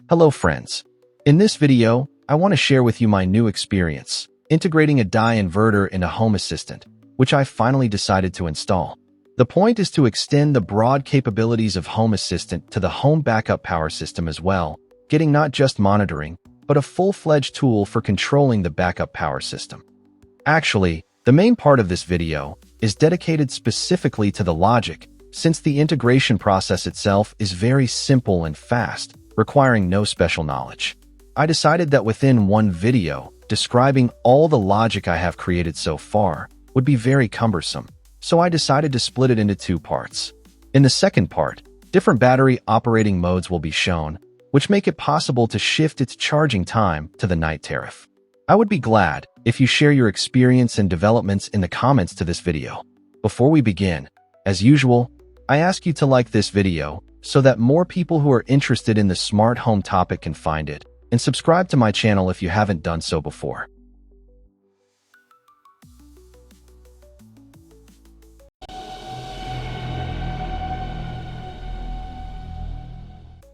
Hello friends. In this video, I want to share with you my new experience, integrating a Deye inverter in a home assistant, which I finally decided to install. The point is to extend the broad capabilities of Home Assistant to the home backup power system as well, getting not just monitoring, but a full-fledged tool for controlling the backup power system. Actually, the main part of this video is dedicated specifically to the logic, since the integration process itself is very simple and fast, requiring no special knowledge. I decided that within one video, describing all the logic I have created so far would be very cumbersome, so I decided to split it into two parts. In the second part, different battery operating modes will be shown, which make it possible to shift its charging time to the night tariff. I would be glad if you share your experience and developments in the comments to this video. Before we begin, as usual, I ask you to like this video so that more people who are interested in the smart home topic can find it, and subscribe to my channel if you haven't done so before.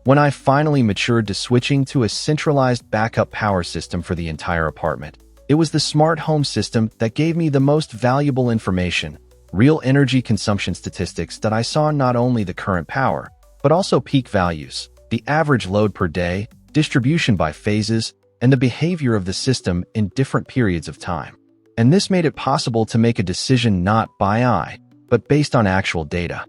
When I finally matured to switching to a centralized backup power system for the entire apartment, it was the smart home system that gave me the most valuable information, real energy consumption statistics that I saw, not only the current power, but also peak values, the average load per day, distribution by phases, and the behavior of the system in different periods of time. And this made it possible to make a decision not by eye, but based on actual data.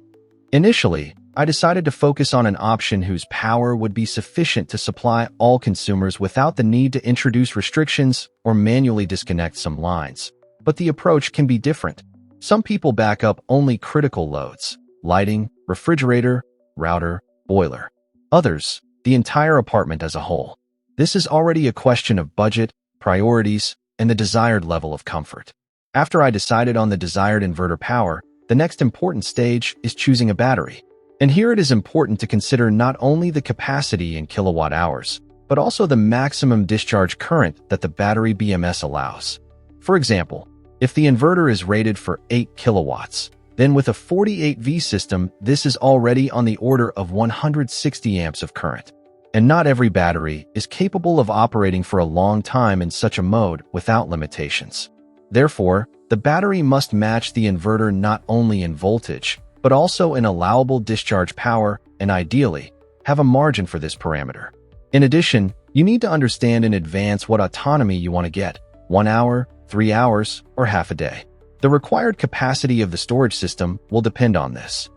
Initially, I decided to focus on an option whose power would be sufficient to supply all consumers without the need to introduce restrictions or manually disconnect some lines. But the approach can be different. Some people back up only critical loads: lighting, refrigerator, router, boiler. Others, the entire apartment as a whole. This is already a question of budget, priorities, and the desired level of comfort. After I decided on the desired inverter power, the next important stage is choosing a battery. And here it is important to consider not only the capacity in kilowatt hours, but also the maximum discharge current that the battery BMS allows. For example, if the inverter is rated for 8 kilowatts, then with a 48V system, this is already on the order of 160 amps of current. And not every battery is capable of operating for a long time in such a mode without limitations. Therefore, the battery must match the inverter not only in voltage, but also in allowable discharge power, and ideally, have a margin for this parameter. In addition, you need to understand in advance what autonomy you want to get: 1 hour, 3 hours, or half a day. The required capacity of the storage system will depend on this.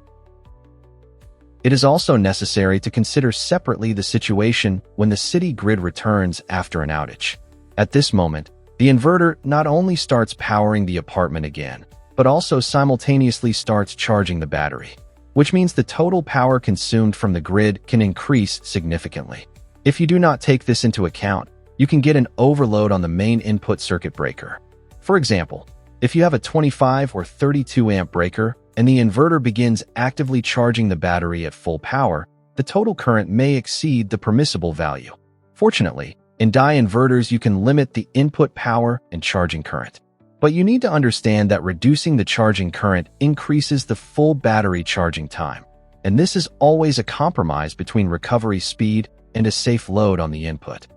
It is also necessary to consider separately the situation when the city grid returns after an outage. At this moment, the inverter not only starts powering the apartment again, but also simultaneously starts charging the battery, which means the total power consumed from the grid can increase significantly. If you do not take this into account, you can get an overload on the main input circuit breaker. For example, if you have a 25 or 32 amp breaker and the inverter begins actively charging the battery at full power, the total current may exceed the permissible value. Fortunately, in Deye inverters you can limit the input power and charging current. But you need to understand that reducing the charging current increases the full battery charging time. And this is always a compromise between recovery speed and a safe load on the input.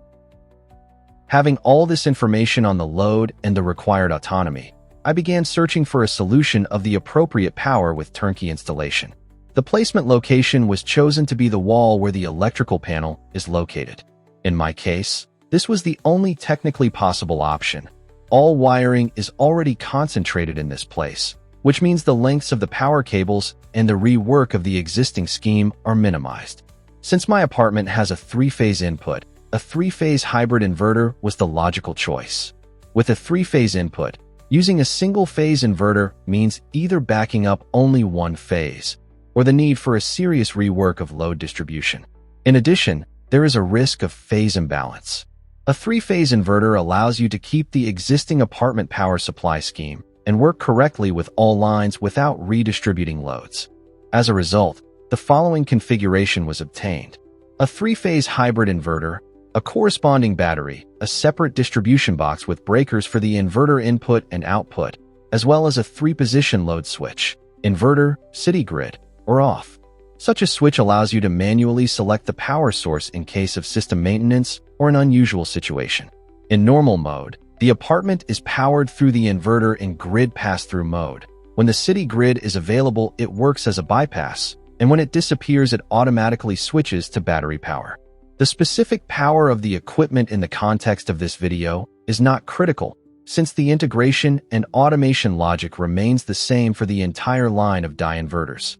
Having all this information on the load and the required autonomy, I began searching for a solution of the appropriate power with turnkey installation. The placement location was chosen to be the wall where the electrical panel is located. In my case, this was the only technically possible option. All wiring is already concentrated in this place, which means the lengths of the power cables and the rework of the existing scheme are minimized. Since my apartment has a 3-phase input, a 3-phase hybrid inverter was the logical choice. With a 3-phase input, using a single-phase inverter means either backing up only one phase, or the need for a serious rework of load distribution. In addition, there is a risk of phase imbalance. A 3-phase inverter allows you to keep the existing apartment power supply scheme and work correctly with all lines without redistributing loads. As a result, the following configuration was obtained: a 3-phase hybrid inverter, a corresponding battery, a separate distribution box with breakers for the inverter input and output, as well as a 3-position load switch: inverter, city grid, or off. Such a switch allows you to manually select the power source in case of system maintenance or an unusual situation. In normal mode, the apartment is powered through the inverter in grid pass-through mode. When the city grid is available, it works as a bypass, and when it disappears, it automatically switches to battery power. The specific power of the equipment in the context of this video is not critical, since the integration and automation logic remains the same for the entire line of Deye inverters.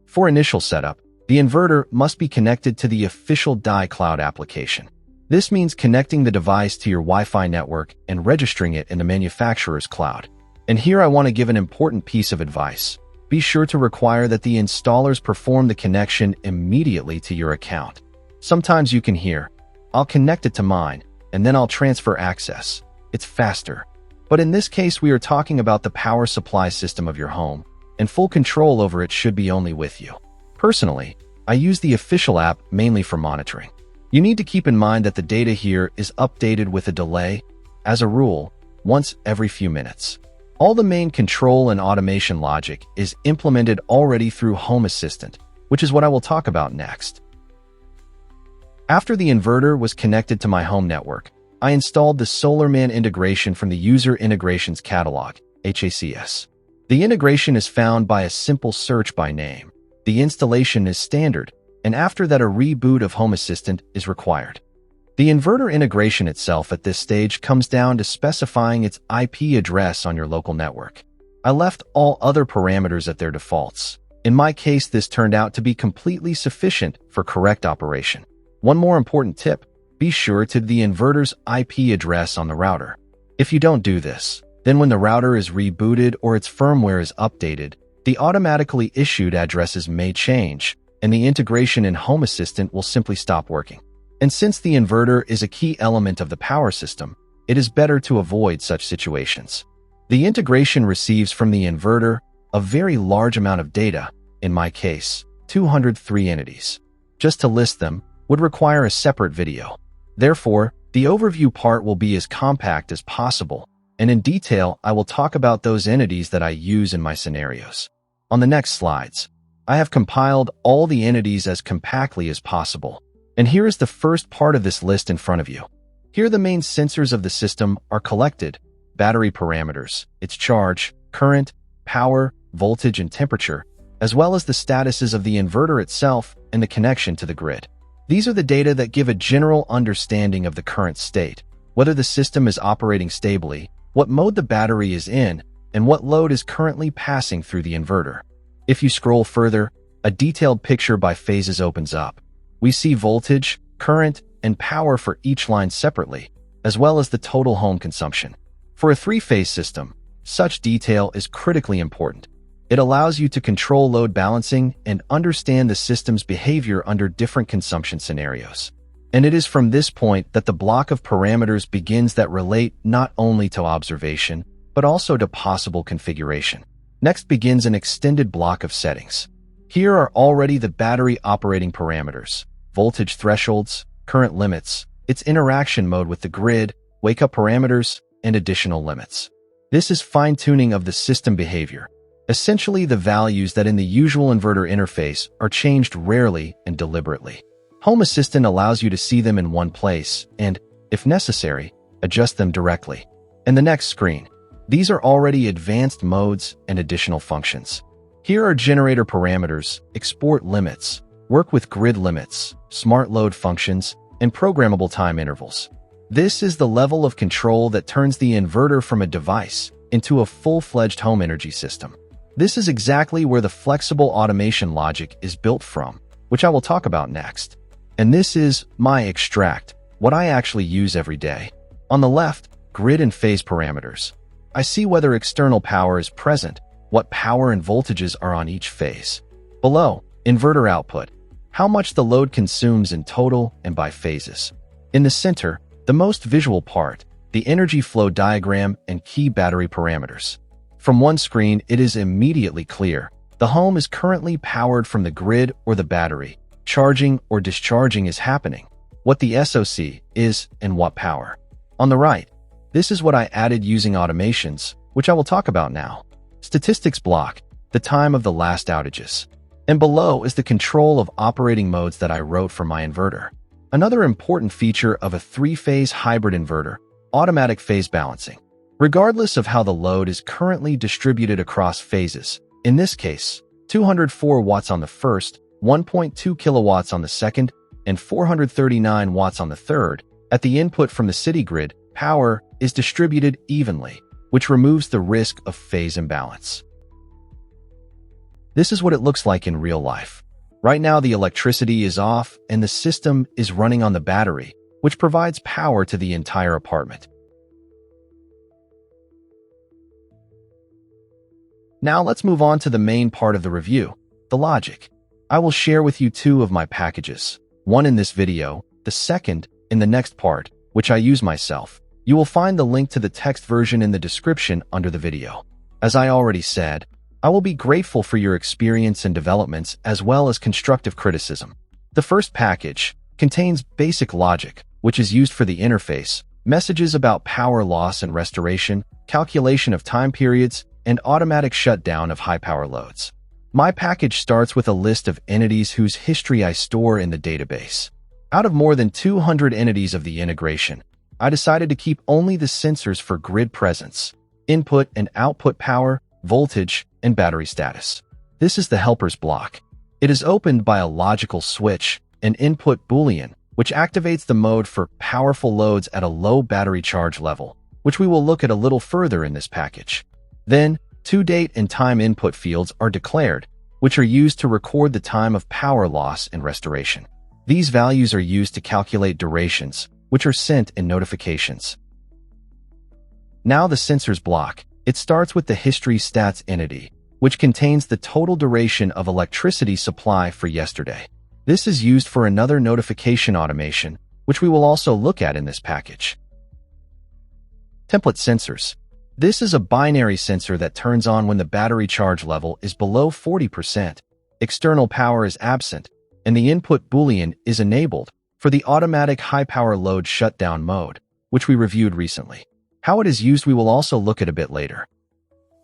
For initial setup, the inverter must be connected to the official Deye cloud application. This means connecting the device to your Wi-Fi network and registering it in the manufacturer's cloud. And here I want to give an important piece of advice. Be sure to require that the installers perform the connection immediately to your account. Sometimes you can hear, "I'll connect it to mine, and then I'll transfer access. It's faster." But in this case, we are talking about the power supply system of your home, and full control over it should be only with you. Personally, I use the official app mainly for monitoring. You need to keep in mind that the data here is updated with a delay, as a rule, once every few minutes. All the main control and automation logic is implemented already through Home Assistant, which is what I will talk about next. After the inverter was connected to my home network, I installed the SolarMan integration from the User Integrations Catalog, HACS. The integration is found by a simple search by name. The installation is standard, and after that a reboot of Home Assistant is required. The inverter integration itself at this stage comes down to specifying its IP address on your local network. I left all other parameters at their defaults. In my case, this turned out to be completely sufficient for correct operation. One more important tip, be sure to the inverter's IP address on the router. If you don't do this, then when the router is rebooted or its firmware is updated, the automatically issued addresses may change, and the integration in Home Assistant will simply stop working. And since the inverter is a key element of the power system, it is better to avoid such situations. The integration receives from the inverter a very large amount of data, in my case, 203 entities. Just to list them would require a separate video. Therefore, the overview part will be as compact as possible, and in detail I will talk about those entities that I use in my scenarios. On the next slides, I have compiled all the entities as compactly as possible. And here is the first part of this list in front of you. Here the main sensors of the system are collected: battery parameters, its charge, current, power, voltage, and temperature, as well as the statuses of the inverter itself and the connection to the grid. These are the data that give a general understanding of the current state, whether the system is operating stably, what mode the battery is in, and what load is currently passing through the inverter. If you scroll further, a detailed picture by phases opens up. We see voltage, current, and power for each line separately, as well as the total home consumption. For a three-phase system, such detail is critically important. It allows you to control load balancing and understand the system's behavior under different consumption scenarios. And it is from this point that the block of parameters begins that relate not only to observation, but also to possible configuration. Next begins an extended block of settings. Here are already the battery operating parameters, voltage thresholds, current limits, its interaction mode with the grid, wake-up parameters, and additional limits. This is fine-tuning of the system behavior. Essentially, the values that in the usual inverter interface are changed rarely and deliberately. Home Assistant allows you to see them in one place and, if necessary, adjust them directly. In the next screen, these are already advanced modes and additional functions. Here are generator parameters, export limits, work with grid limits, smart load functions, and programmable time intervals. This is the level of control that turns the inverter from a device into a full-fledged home energy system. This is exactly where the flexible automation logic is built from, which I will talk about next. And this is my extract, what I actually use every day. On the left, grid and phase parameters. I see whether external power is present, what power and voltages are on each phase. Below, inverter output, how much the load consumes in total and by phases. In the center, the most visual part, the energy flow diagram and key battery parameters. From one screen, it is immediately clear. The home is currently powered from the grid or the battery. Charging or discharging is happening. What the SOC is and what power. On the right, this is what I added using automations, which I will talk about now. Statistics block, the time of the last outages. And below is the control of operating modes that I wrote for my inverter. Another important feature of a three-phase hybrid inverter, automatic phase balancing. Regardless of how the load is currently distributed across phases, in this case, 204 watts on the first, 1.2 kilowatts on the second, and 439 watts on the third, at the input from the city grid, power is distributed evenly, which removes the risk of phase imbalance. This is what it looks like in real life. Right now, the electricity is off and the system is running on the battery, which provides power to the entire apartment. Now let's move on to the main part of the review, the logic. I will share with you two of my packages, one in this video, the second in the next part, which I use myself. You will find the link to the text version in the description under the video. As I already said, I will be grateful for your experience and developments as well as constructive criticism. The first package contains basic logic, which is used for the interface, messages about power loss and restoration, calculation of time periods, and automatic shutdown of high-power loads. My package starts with a list of entities whose history I store in the database. Out of more than 200 entities of the integration, I decided to keep only the sensors for grid presence, input and output power, voltage, and battery status. This is the helpers block. It is opened by a logical switch, an input boolean, which activates the mode for powerful loads at a low battery charge level, which we will look at a little further in this package. Then, two date and time input fields are declared, which are used to record the time of power loss and restoration. These values are used to calculate durations, which are sent in notifications. Now the sensors block. It starts with the history stats entity, which contains the total duration of electricity supply for yesterday. This is used for another notification automation, which we will also look at in this package. Template sensors. This is a binary sensor that turns on when the battery charge level is below 40%, external power is absent, and the input boolean is enabled for the automatic high-power load shutdown mode, which we reviewed recently. How it is used we will also look at a bit later.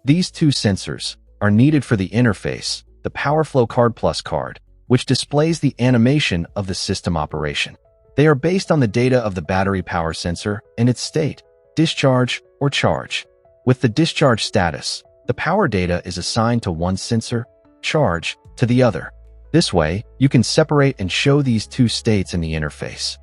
These two sensors are needed for the interface, the PowerFlow Card Plus card, which displays the animation of the system operation. They are based on the data of the battery power sensor and its state, discharge or charge. With the discharge status, the power data is assigned to one sensor, charge to the other. This way, you can separate and show these two states in the interface.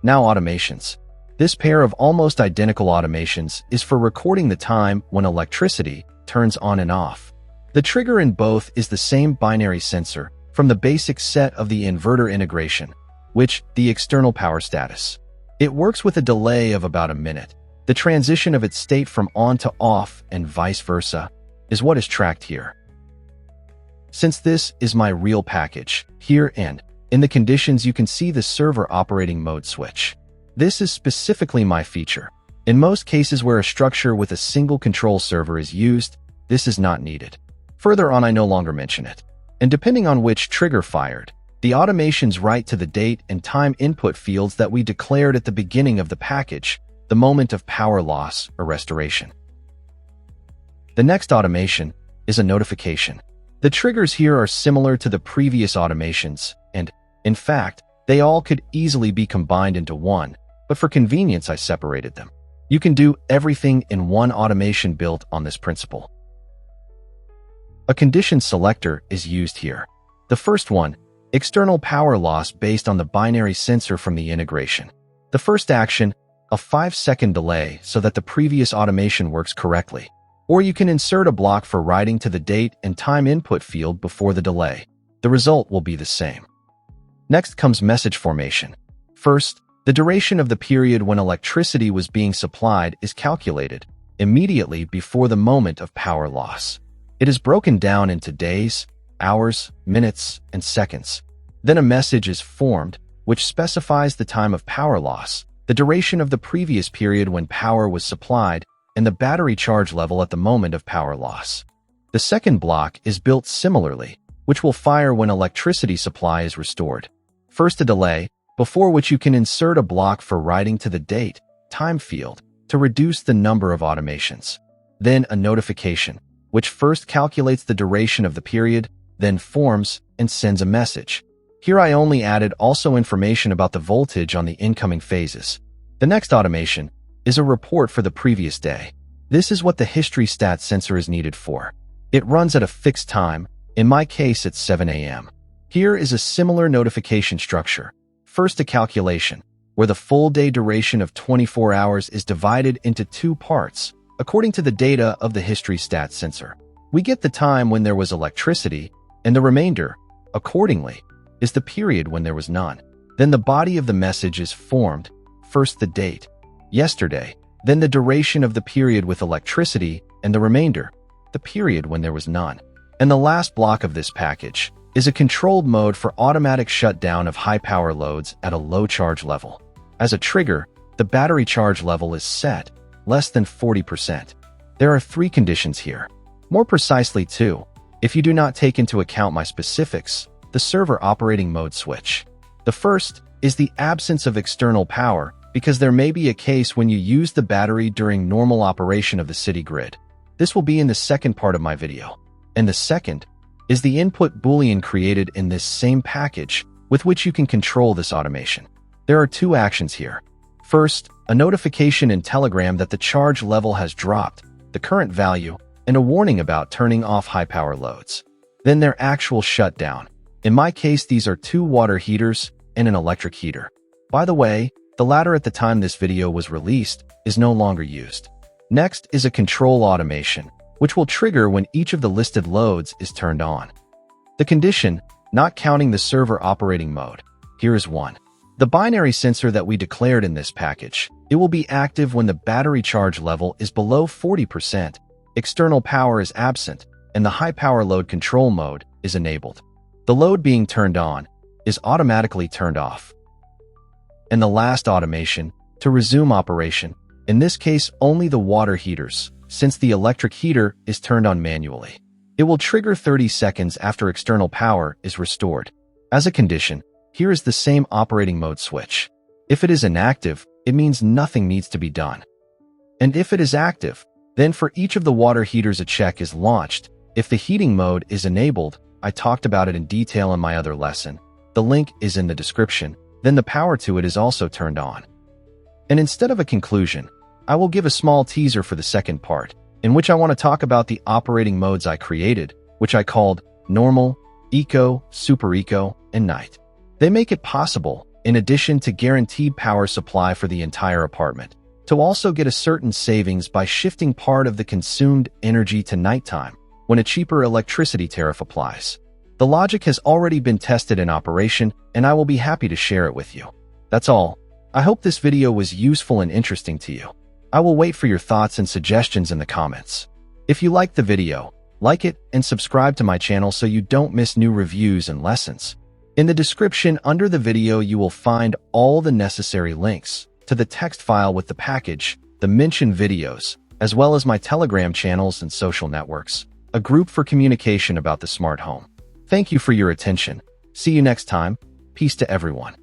Now automations. This pair of almost identical automations is for recording the time when electricity turns on and off. The trigger in both is the same binary sensor from the basic set of the inverter integration, which the external power status. It works with a delay of about a minute. The transition of its state from on to off and vice versa is what is tracked here. Since this is my real package, here and in the conditions you can see the server operating mode switch. This is specifically my feature. In most cases where a structure with a single control server is used, this is not needed. Further on, I no longer mention it. And depending on which trigger fired, the automations write to the date and time input fields that we declared at the beginning of the package, the moment of power loss or restoration. The next automation is a notification. The triggers here are similar to the previous automations, and, in fact, they all could easily be combined into one, but for convenience I separated them. You can do everything in one automation built on this principle. A condition selector is used here. The first one, external power loss based on the binary sensor from the integration. The first action, a 5-second delay so that the previous automation works correctly. Or you can insert a block for writing to the date and time input field before the delay. The result will be the same. Next comes message formation. First, the duration of the period when electricity was being supplied is calculated immediately before the moment of power loss. It is broken down into days, hours, minutes, and seconds. Then a message is formed, which specifies the time of power loss, the duration of the previous period when power was supplied, and the battery charge level at the moment of power loss. The second block is built similarly, which will fire when electricity supply is restored. First, a delay, before which you can insert a block for writing to the date, time field, to reduce the number of automations. Then a notification, which first calculates the duration of the period, then forms and sends a message. Here I only added also information about the voltage on the incoming phases. The next automation is a report for the previous day. This is what the history stat sensor is needed for. It runs at a fixed time, in my case it's 7 a.m. Here is a similar notification structure. First, a calculation, where the full day duration of 24 hours is divided into 2 parts, according to the data of the history stat sensor. We get the time when there was electricity, and the remainder, accordingly, is the period when there was none. Then the body of the message is formed, first the date, yesterday, then the duration of the period with electricity, and the remainder, the period when there was none. And the last block of this package is a controlled mode for automatic shutdown of high-power loads at a low charge level. As a trigger, the battery charge level is set, less than 40%. There are 3 conditions here. More precisely 2, if you do not take into account my specifics, the server operating mode switch. The first is the absence of external power, because there may be a case when you use the battery during normal operation of the city grid. This will be in the second part of my video. And the second is the input boolean created in this same package with which you can control this automation. There are 2 actions here. First, a notification in Telegram that the charge level has dropped, the current value, and a warning about turning off high-power loads. Then their actual shutdown. In my case, these are 2 water heaters and an electric heater. By the way, the latter at the time this video was released is no longer used. Next is a control automation, which will trigger when each of the listed loads is turned on. The condition, not counting the server operating mode. Here is 1. The binary sensor that we declared in this package. It will be active when the battery charge level is below 40%, external power is absent, and the high-power load control mode is enabled. The load being turned on is automatically turned off. And the last automation, to resume operation, in this case only the water heaters, since the electric heater is turned on manually. It will trigger 30 seconds after external power is restored. As a condition, here is the same operating mode switch. If it is inactive, it means nothing needs to be done. And if it is active, then for each of the water heaters a check is launched. If the heating mode is enabled, I talked about it in detail in my other lesson. The link is in the description. Then the power to it is also turned on. And instead of a conclusion, I will give a small teaser for the second part, in which I want to talk about the operating modes I created, which I called Normal, Eco, Super Eco, and Night. They make it possible, in addition to guaranteed power supply for the entire apartment, to also get a certain savings by shifting part of the consumed energy to nighttime, when a cheaper electricity tariff applies. The logic has already been tested in operation, and I will be happy to share it with you. That's all. I hope this video was useful and interesting to you. I will wait for your thoughts and suggestions in the comments. If you liked the video, like it and subscribe to my channel so you don't miss new reviews and lessons. In the description under the video you will find all the necessary links to the text file with the package, the mentioned videos, as well as my Telegram channels and social networks, a group for communication about the smart home. Thank you for your attention. See you next time. Peace to everyone.